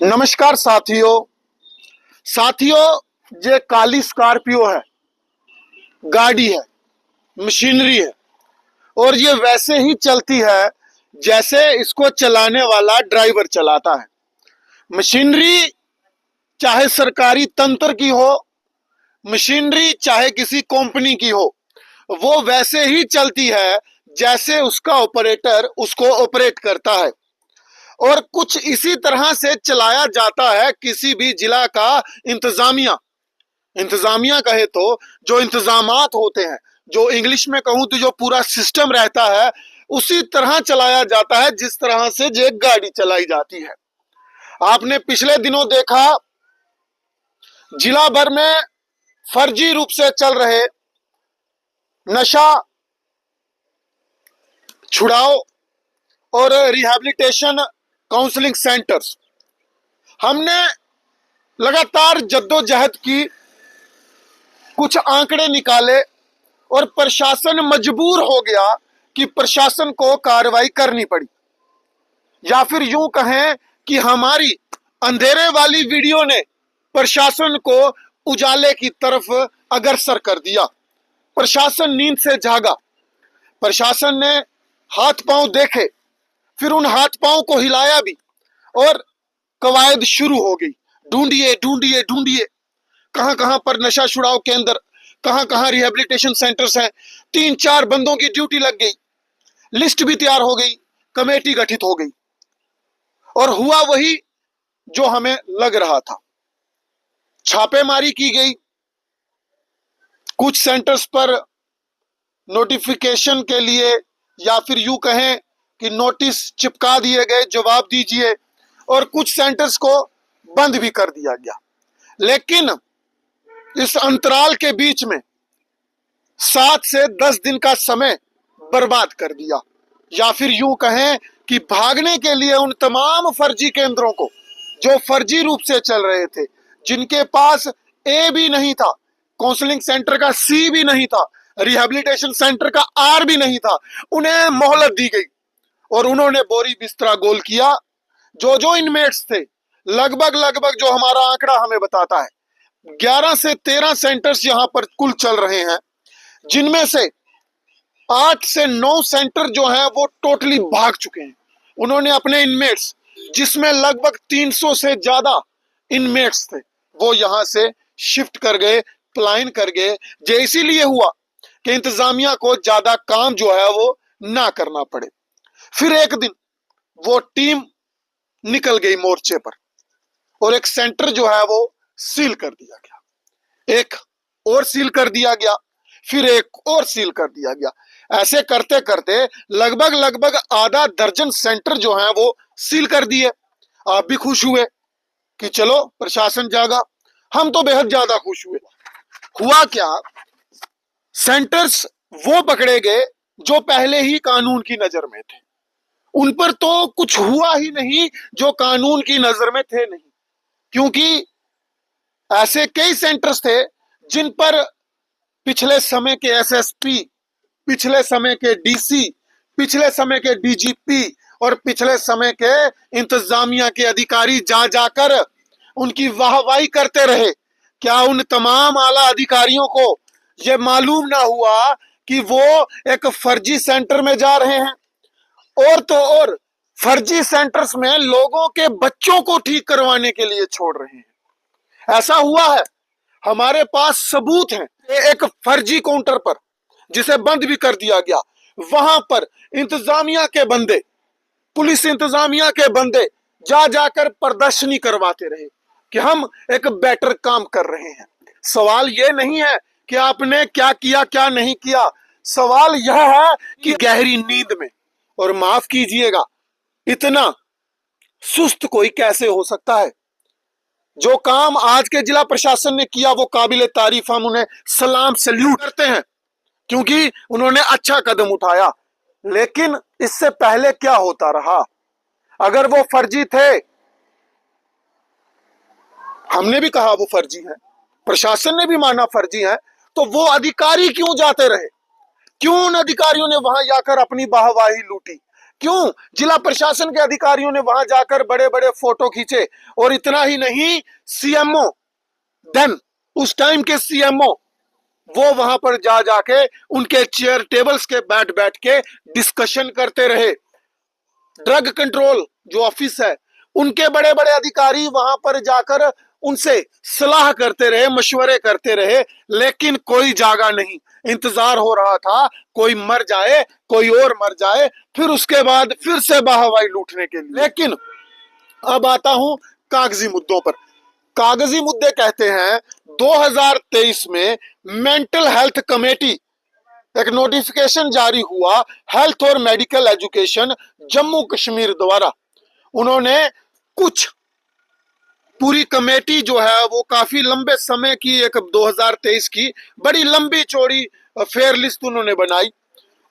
नमस्कार साथियों। ये काली स्कॉर्पियो है, गाड़ी है, मशीनरी है और ये वैसे ही चलती है जैसे इसको चलाने वाला ड्राइवर चलाता है। मशीनरी चाहे सरकारी तंत्र की हो, मशीनरी चाहे किसी कंपनी की हो, वो वैसे ही चलती है जैसे उसका ऑपरेटर उसको ऑपरेट करता है। और कुछ इसी तरह से चलाया जाता है किसी भी जिला का इंतजामिया। इंतजामिया कहे तो जो इंतजामात होते हैं, जो इंग्लिश में कहूं तो जो पूरा सिस्टम रहता है, उसी तरह चलाया जाता है जिस तरह से ये गाड़ी चलाई जाती है। आपने पिछले दिनों देखा, जिला भर में फर्जी रूप से चल रहे नशा छुड़ाओ और रिहैबिलिटेशन काउंसलिंग सेंटर्स। हमने लगातार जद्दोजहद की, कुछ आंकड़े निकाले और प्रशासन मजबूर हो गया कि प्रशासन को कार्रवाई करनी पड़ी, या फिर यूं कहें कि हमारी अंधेरे वाली वीडियो ने प्रशासन को उजाले की तरफ अग्रसर कर दिया। प्रशासन नींद से जागा, प्रशासन ने हाथ पांव देखे, फिर उन हाथ पांव को हिलाया भी और कवायद शुरू हो गई। ढूंढिए ढूंढिए ढूंढिए, कहां कहां पर नशा छुड़ाओ केंद्र, कहां कहां रिहेबिलिटेशन सेंटर्स हैं। 3-4 बंदों की ड्यूटी लग गई, लिस्ट भी तैयार हो गई, कमेटी गठित हो गई और हुआ वही जो हमें लग रहा था। छापेमारी की गई, कुछ सेंटर्स पर नोटिफिकेशन के लिए या फिर यूं कहें कि नोटिस चिपका दिए गए, जवाब दीजिए, और कुछ सेंटर्स को बंद भी कर दिया गया। लेकिन इस अंतराल के बीच में 7 से 10 दिन का समय बर्बाद कर दिया, या फिर यूं कहें कि भागने के लिए उन तमाम फर्जी केंद्रों को जो फर्जी रूप से चल रहे थे, जिनके पास ए भी नहीं था, काउंसलिंग सेंटर का सी भी नहीं था, रिहैबिलिटेशन सेंटर का आर भी नहीं था, उन्हें मोहलत दी गई और उन्होंने बोरी बिस्तरा गोल किया। जो इनमेट्स थे, लगभग लगभग जो हमारा आंकड़ा हमें बताता है, 11 से 13 सेंटर्स यहां पर कुल चल रहे हैं, जिनमें से 8 से 9 सेंटर जो हैं वो टोटली भाग चुके हैं। उन्होंने अपने इनमेट्स, जिसमें लगभग 300 से ज्यादा इनमेट्स थे, वो यहां से शिफ्ट कर गए, पलायन कर गए। ये इसीलिए हुआ कि इंतजामिया को ज्यादा काम जो है वो ना करना पड़े। फिर एक दिन वो टीम निकल गई मोर्चे पर और एक सेंटर जो है वो सील कर दिया गया, एक और सील कर दिया गया, फिर एक और सील कर दिया गया। ऐसे करते करते लगभग लगभग आधा दर्जन सेंटर जो हैं वो सील कर दिए। आप भी खुश हुए कि चलो प्रशासन जागा, हम तो बेहद ज्यादा खुश हुए। हुआ क्या, सेंटर्स वो पकड़े गए जो पहले ही कानून की नजर में थे। उन पर तो कुछ हुआ ही नहीं जो कानून की नजर में थे नहीं, क्योंकि ऐसे कई सेंटर्स थे जिन पर पिछले समय के एसएसपी, पिछले समय के डीसी, पिछले समय के डीजीपी और पिछले समय के इंतजामिया के अधिकारी जा जाकर उनकी वाहवाही करते रहे। क्या उन तमाम आला अधिकारियों को यह मालूम ना हुआ कि वो एक फर्जी सेंटर में जा रहे हैं? और तो और फर्जी सेंटर्स में लोगों के बच्चों को ठीक करवाने के लिए छोड़ रहे हैं। ऐसा हुआ है, हमारे पास सबूत हैं। एक फर्जी काउंटर पर, जिसे बंद भी कर दिया गया, वहां पर इंतजामिया के बंदे, पुलिस इंतजामिया के बंदे जा जाकर प्रदर्शनी करवाते रहे कि हम एक बेटर काम कर रहे हैं। सवाल यह नहीं है कि आपने क्या किया क्या नहीं किया, सवाल यह है कि गहरी नींद में, और माफ कीजिएगा, इतना सुस्त कोई कैसे हो सकता है? जो काम आज के जिला प्रशासन ने किया वो काबिले तारीफ, हम उन्हें सलाम सल्यूट करते हैं क्योंकि उन्होंने अच्छा कदम उठाया। लेकिन इससे पहले क्या होता रहा? अगर वो फर्जी थे, हमने भी कहा वो फर्जी हैं, प्रशासन ने भी माना फर्जी हैं, तो वो अधिकारी क्यों जाते रहे? क्यों उन अधिकारियों ने वहां जाकर अपनी वाहवाही लूटी? क्यों? जिला प्रशासन के अधिकारियों ने वहां जाकर बड़े बड़े फोटो खींचे। और इतना ही नहीं, सीएमओ देन उस टाइम के सीएमओ वो वहां पर जा जाके उनके चेयर टेबल्स के बैठ बैठ के डिस्कशन करते रहे। ड्रग कंट्रोल जो ऑफिस है, उनके बड़े बड़े अधिकारी वहां पर जाकर उनसे सलाह करते रहे, मशवरे करते रहे, लेकिन कोई जागा नहीं। इंतजार हो रहा था कोई मर जाए, कोई और मर जाए, फिर उसके बाद फिर से वाहवाही लूटने के लिए। लेकिन अब आता हूं कागजी मुद्दों पर। कागजी मुद्दे कहते हैं 2023 में मेंटल हेल्थ कमेटी, एक नोटिफिकेशन जारी हुआ हेल्थ और मेडिकल एजुकेशन जम्मू कश्मीर द्वारा। उन्होंने कुछ पूरी कमेटी जो है वो काफी लंबे समय की, एक 2023 की बड़ी लंबी चौड़ी फेयर लिस्ट उन्होंने बनाई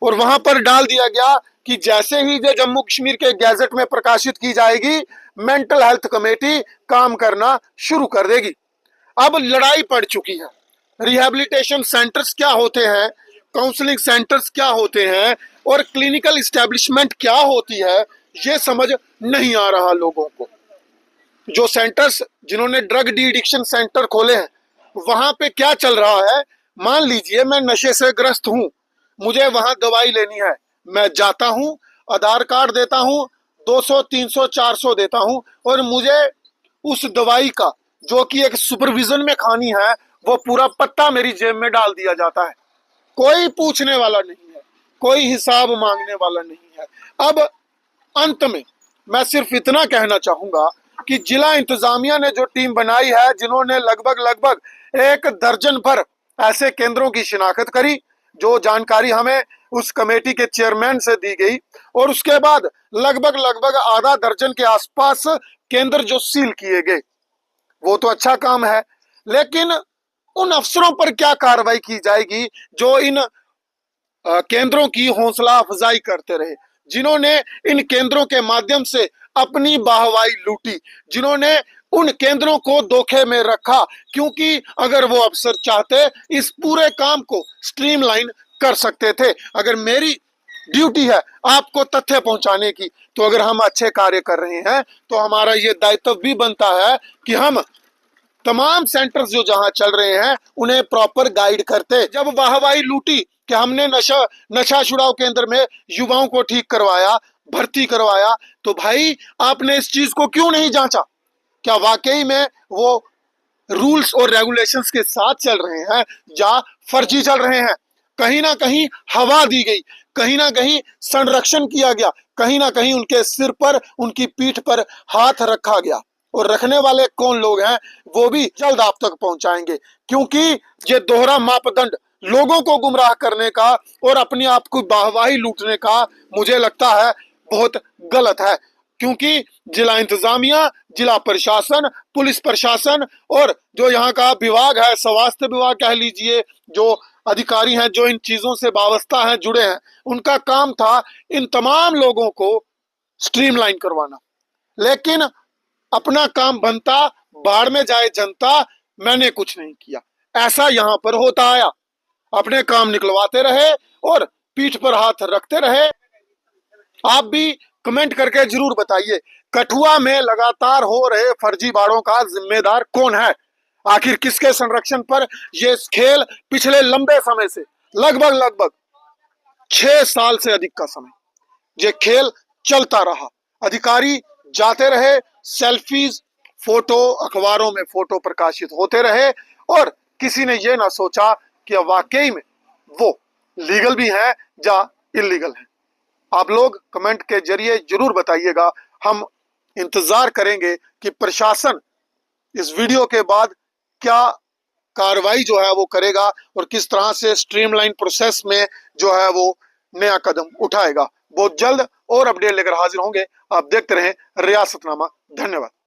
और वहां पर डाल दिया गया कि जैसे ही ये जम्मू कश्मीर के गैजेट में प्रकाशित की जाएगी, मेंटल हेल्थ कमेटी काम करना शुरू कर देगी। अब लड़ाई पड़ चुकी है। रिहैबिलिटेशन सेंटर्स क्या होते हैं, काउंसलिंग सेंटर्स क्या होते हैं और क्लिनिकल इस्टेब्लिशमेंट क्या होती है, ये समझ नहीं आ रहा लोगों को। जो सेंटर्स, जिन्होंने ड्रग डी एडिक्शन सेंटर खोले हैं, वहां पे क्या चल रहा है? मान लीजिए मैं नशे से ग्रस्त हूं, मुझे वहां दवाई लेनी है, मैं जाता हूं, आधार कार्ड देता हूं, 200 300 400 देता हूं और मुझे उस दवाई का, जो कि एक सुपरविजन में खानी है, वो पूरा पत्ता मेरी जेब में डाल दिया जाता है। कोई पूछने वाला नहीं है, कोई हिसाब मांगने वाला नहीं है। अब अंत में मैं सिर्फ इतना कहना चाहूंगा कि जिला इंतजामिया ने जो टीम बनाई है, जिन्होंने लगभग 1 दर्जन भर ऐसे केंद्रों की शिनाख्त करी, जो जानकारी हमें उस कमेटी के चेयरमैन से दी गई, और उसके बाद लगभग आधा दर्जन के आसपास केंद्र जो सील किए गए, वो तो अच्छा काम है। लेकिन उन अफसरों पर क्या कार्रवाई की जाएगी जो इन केंद्रों की हौसला अफजाई करते रहे, जिन्होंने इन केंद्रों के माध्यम से अपनी वाहवाही लूटी, जिन्होंने उन केंद्रों को धोखे में रखा। क्योंकि अगर वो अफसर चाहते, इस पूरे काम को स्ट्रीमलाइन कर सकते थे। अगर मेरी ड्यूटी है आपको तथ्य पहुंचाने की, तो अगर हम अच्छे कार्य कर रहे हैं तो हमारा ये दायित्व भी बनता है कि हम तमाम सेंटर्स जो जहां चल रहे हैं उन्हें प्रॉपर गाइड करते। जब वाहवाही लूटी कि हमने नशा छुड़ाव केंद्र में युवाओं को ठीक करवाया, भर्ती करवाया, तो भाई आपने इस चीज को क्यों नहीं जांचा? क्या वाकई में वो रूल्स और रेगुलेशंस के साथ चल रहे हैं या फर्जी चल रहे हैं? कहीं ना कहीं हवा दी गई, कहीं ना कहीं संरक्षण किया गया, कहीं ना कहीं उनके सिर पर, उनकी पीठ पर हाथ रखा गया। और रखने वाले कौन लोग हैं वो भी जल्द आप तक पहुंचाएंगे। क्योंकि ये दोहरा मापदंड लोगों को गुमराह करने का और अपने आप को वाहवाही लूटने का, मुझे लगता है बहुत गलत है। क्योंकि जिला इंतजामिया, जिला प्रशासन, पुलिस प्रशासन और जो यहाँ का विभाग है, स्वास्थ्य विभाग कह लीजिए, जो अधिकारी हैं जो इन चीजों से वाबस्ता हैं, जुड़े हैं, उनका काम था इन तमाम लोगों को स्ट्रीमलाइन करवाना। लेकिन अपना काम बनता, बाढ़ में जाए जनता, मैंने कुछ नहीं किया, ऐसा यहां पर होता आया। अपने काम निकलवाते रहे और पीठ पर हाथ रखते रहे। आप भी कमेंट करके जरूर बताइए, कठुआ में लगातार हो रहे फर्जी बाड़ों का जिम्मेदार कौन है? आखिर किसके संरक्षण पर ये खेल पिछले लंबे समय से, लगभग 6 साल से अधिक का समय ये खेल चलता रहा। अधिकारी जाते रहे, सेल्फीज, फोटो, अखबारों में फोटो प्रकाशित होते रहे और किसी ने ये ना सोचा कि वाकई में वो लीगल भी है या इलीगल है। आप लोग कमेंट के जरिए जरूर बताइएगा। हम इंतजार करेंगे कि प्रशासन इस वीडियो के बाद क्या कार्रवाई जो है वो करेगा और किस तरह से स्ट्रीमलाइन प्रोसेस में जो है वो नया कदम उठाएगा। बहुत जल्द और अपडेट लेकर हाजिर होंगे। आप देखते रहें रियासतनामा। धन्यवाद।